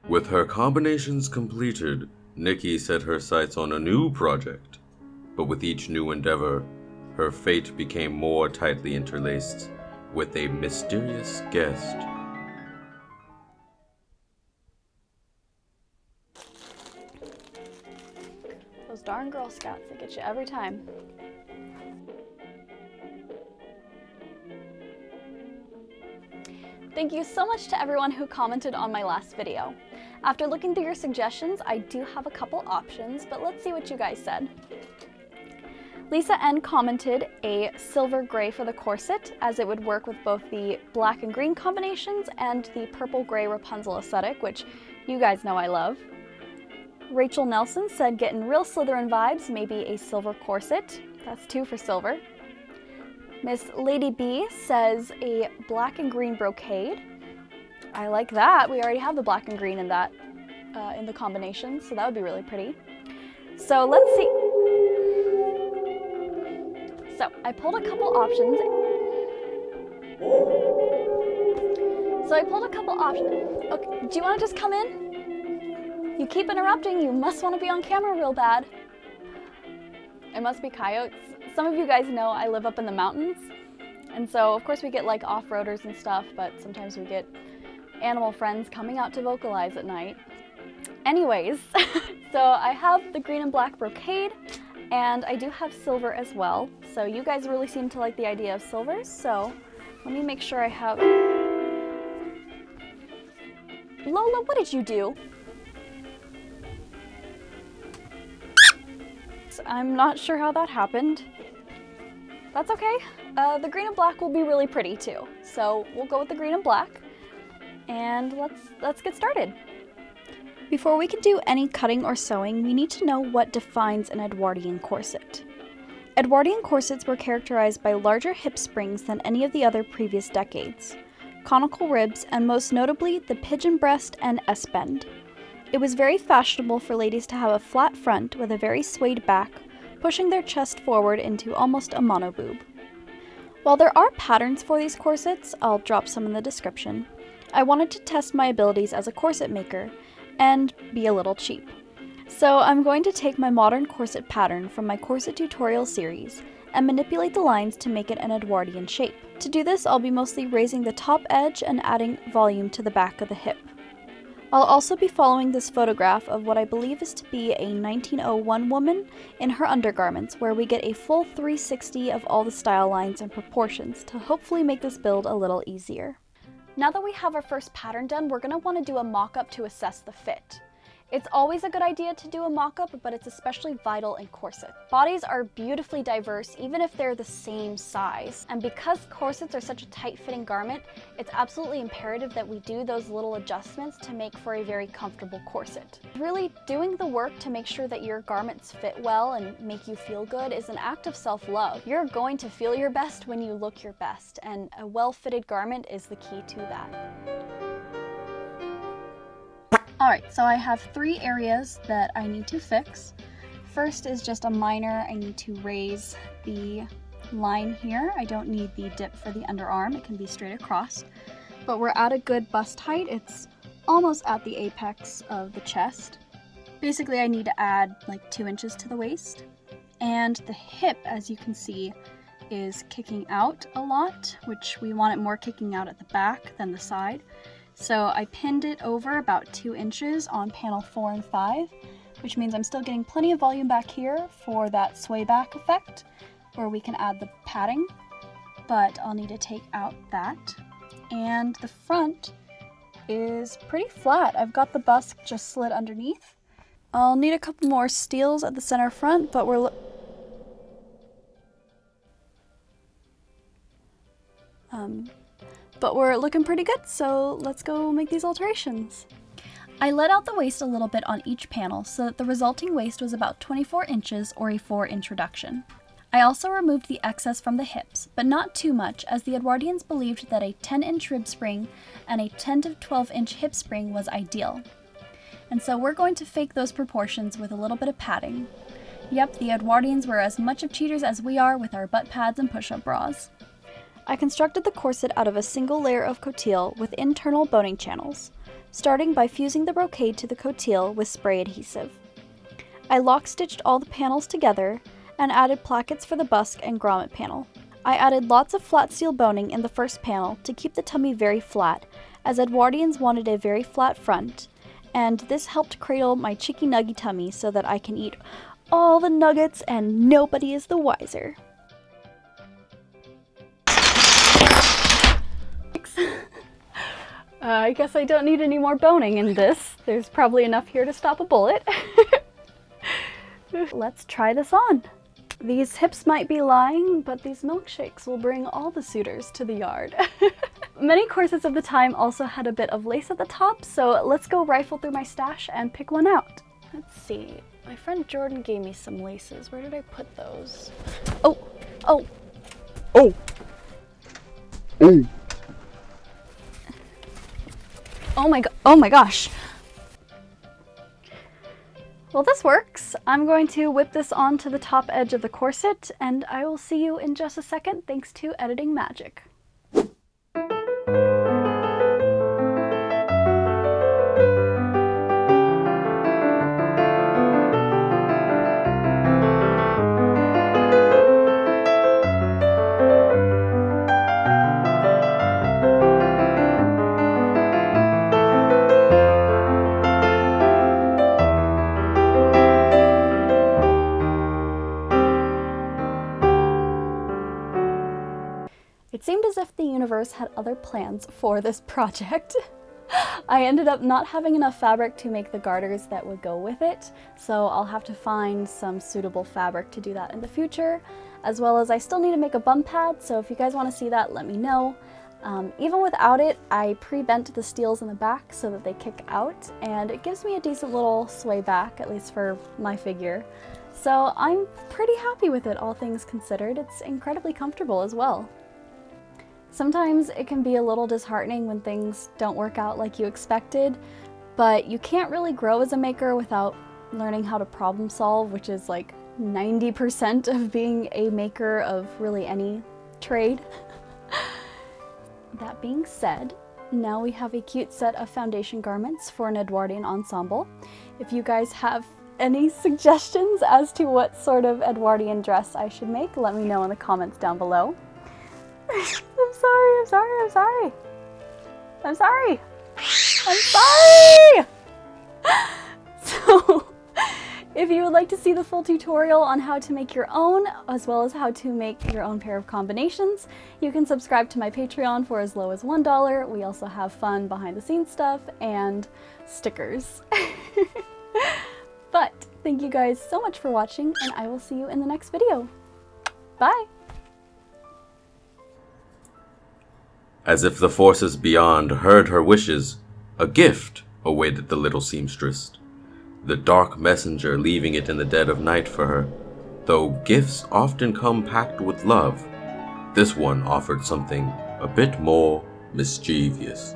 With her combinations completed, Nikki set her sights on a new project. But with each new endeavor, her fate became more tightly interlaced with a mysterious guest. Those darn Girl Scouts, they get you every time. Thank you so much to everyone who commented on my last video. After looking through your suggestions, I do have a couple options, but let's see what you guys said. Lisa N commented a silver gray for the corset, as it would work with both the black and green combinations and the purple gray Rapunzel aesthetic, which you guys know I love. Rachel Nelson said getting real Slytherin vibes, maybe a silver corset. That's 2 for silver. Miss Lady B says a black and green brocade. I like that. We already have the black and green in that, in the combination, so that would be really pretty. So let's see. So I pulled a couple options. Okay, do you want to just come in? You keep interrupting. You must want to be on camera real bad. It must be coyotes. Some of you guys know I live up in the mountains, and so of course we get like off-roaders and stuff, but sometimes we get animal friends coming out to vocalize at night. Anyways, so I have the green and black brocade, and I do have silver as well. So you guys really seem to like the idea of silvers, so let me make sure I have... Lola, what did you do? I'm not sure how that happened. That's okay. The green and black will be really pretty too. So we'll go with the green and black, and let's get started. Before we can do any cutting or sewing, we need to know what defines an Edwardian corset. Edwardian corsets were characterized by larger hip springs than any of the other previous decades, conical ribs, and most notably the pigeon breast and S-bend. It was very fashionable for ladies to have a flat front with a very swayed back, pushing their chest forward into almost a monoboob. While there are patterns for these corsets, I'll drop some in the description, I wanted to test my abilities as a corset maker and be a little cheap. So I'm going to take my modern corset pattern from my corset tutorial series and manipulate the lines to make it an Edwardian shape. To do this, I'll be mostly raising the top edge and adding volume to the back of the hip. I'll also be following this photograph of what I believe is to be a 1901 woman in her undergarments, where we get a full 360 of all the style lines and proportions to hopefully make this build a little easier. Now that we have our first pattern done, we're going to want to do a mock-up to assess the fit. It's always a good idea to do a mock-up, but it's especially vital in corset. Bodies are beautifully diverse even if they're the same size, and because corsets are such a tight-fitting garment, it's absolutely imperative that we do those little adjustments to make for a very comfortable corset. Really doing the work to make sure that your garments fit well and make you feel good is an act of self-love. You're going to feel your best when you look your best, and a well-fitted garment is the key to that. Alright, so I have 3 areas that I need to fix. First is just a minor, I need to raise the line here. I don't need the dip for the underarm, it can be straight across. But we're at a good bust height, it's almost at the apex of the chest. Basically I need to add like 2 inches to the waist. And the hip, as you can see, is kicking out a lot, which we want it more kicking out at the back than the side. So I pinned it over about 2 inches on panel 4 and 5, which means I'm still getting plenty of volume back here for that sway back effect, where we can add the padding, but I'll need to take out that. And the front is pretty flat. I've got the bust just slid underneath. I'll need a couple more steels at the center front, but we're looking pretty good, so let's go make these alterations. I let out the waist a little bit on each panel so that the resulting waist was about 24 inches or a 4-inch reduction. I also removed the excess from the hips, but not too much, as the Edwardians believed that a 10-inch rib spring and a 10 to 12-inch hip spring was ideal. And so we're going to fake those proportions with a little bit of padding. Yep, the Edwardians were as much of cheaters as we are with our butt pads and push-up bras. I constructed the corset out of a single layer of coutil with internal boning channels. starting by fusing the brocade to the coutille with spray adhesive. I lock-stitched all the panels together and added plackets for the busk and grommet panel. I added lots of flat steel boning in the first panel to keep the tummy very flat, as Edwardians wanted a very flat front, and this helped cradle my cheeky nuggy tummy so that I can eat all the nuggets and nobody is the wiser. I guess I don't need any more boning in this. There's probably enough here to stop a bullet. Let's try this on. These hips might be lying, but these milkshakes will bring all the suitors to the yard. Many corsets of the time also had a bit of lace at the top, so let's go rifle through my stash and pick one out. Let's see. My friend Jordan gave me some laces. Where did I put those? Oh! Oh! Oh! Oh! Oh my gosh! Well, this works. I'm going to whip this onto the top edge of the corset, and I will see you in just a second thanks to editing magic. It seemed as if the universe had other plans for this project. I ended up not having enough fabric to make the garters that would go with it, so I'll have to find some suitable fabric to do that in the future, as well as I still need to make a bum pad, so if you guys want to see that, let me know. Even without it, I pre-bent the steels in the back so that they kick out, and it gives me a decent little sway back, at least for my figure. So I'm pretty happy with it, all things considered. It's incredibly comfortable as well. Sometimes it can be a little disheartening when things don't work out like you expected, but you can't really grow as a maker without learning how to problem solve, which is like 90% of being a maker of really any trade. That being said, now we have a cute set of foundation garments for an Edwardian ensemble. If you guys have any suggestions as to what sort of Edwardian dress I should make, let me know in the comments down below. I'm sorry. So, if you would like to see the full tutorial on how to make your own, as well as how to make your own pair of combinations, you can subscribe to my Patreon for as low as $1. We also have fun behind the scenes stuff and stickers. But thank you guys so much for watching, and I will see you in the next video. Bye! As if the forces beyond heard her wishes, a gift awaited the little seamstress, the dark messenger leaving it in the dead of night for her. Though gifts often come packed with love, this one offered something a bit more mischievous.